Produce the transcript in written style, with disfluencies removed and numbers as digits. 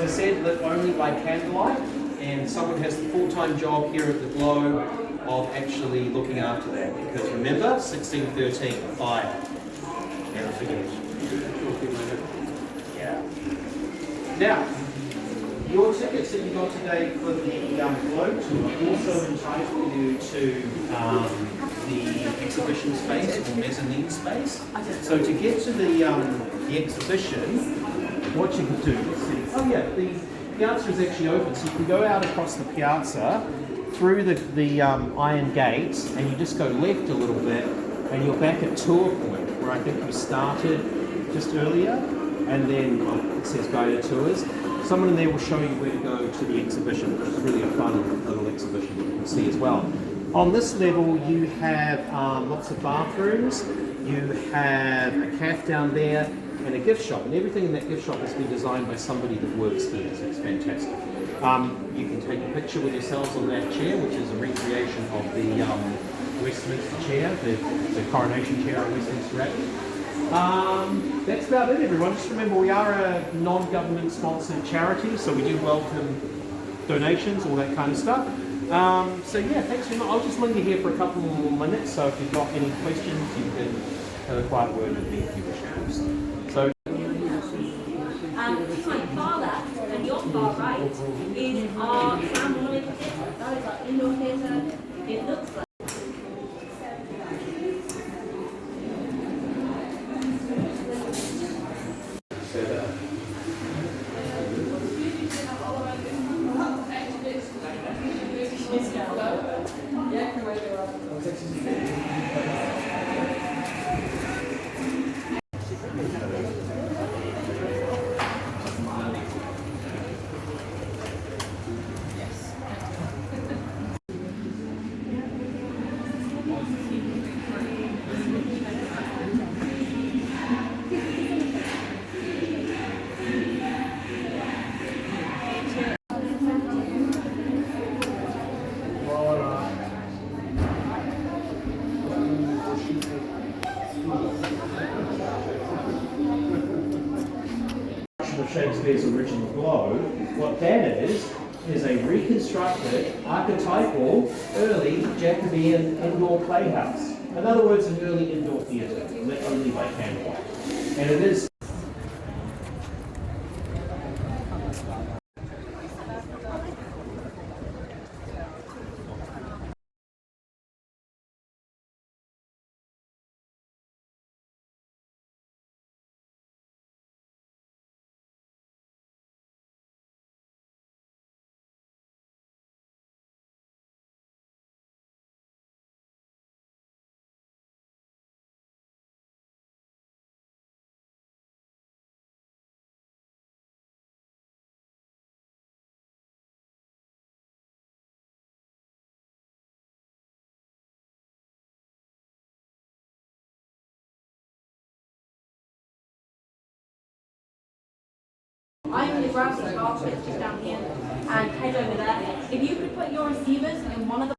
I said, lit only by candlelight, and someone has the full-time job here at the Glow of actually looking after that. Because remember, 1613, fire. Never forget. Yeah. Now, your tickets that you got today for the Glow Tour also entitle you to the exhibition space or mezzanine space. So to get to the exhibition, what you can do, let's see. Oh yeah, the piazza is actually open, so you can go out across the piazza through the iron gates, and you just go left a little bit, and you're back at tour point, where I think you started just earlier, and then it says guided tours. Someone in there will show you where to go to the exhibition, which is really a fun little exhibition that you can see as well. On this level, you have lots of bathrooms, you have a cafe down there, and a gift shop. And everything in that gift shop has been designed by somebody that works here, so it's fantastic. You can take a picture with yourselves on that chair, which is a recreation of the Westminster chair, the coronation chair at Westminster Abbey. That's about it, everyone. Just remember, we are a non-government sponsored charity, so we do welcome donations, all that kind of stuff. So yeah, thanks very much. I'll just linger here for a couple more minutes, so if you've got any questions, you can have a quiet word with me if you wish to. So, to my far left and your far right is our family theatre. That is our indoor theatre. It looks like of Shakespeare's original Glow. What that is a reconstructed, archetypal, early Jacobean indoor playhouse. In other words, an early indoor theatre, lit only by candlelight. And it is I'm going to grab some carpet just down here and head over there. If you could put your receivers in one of the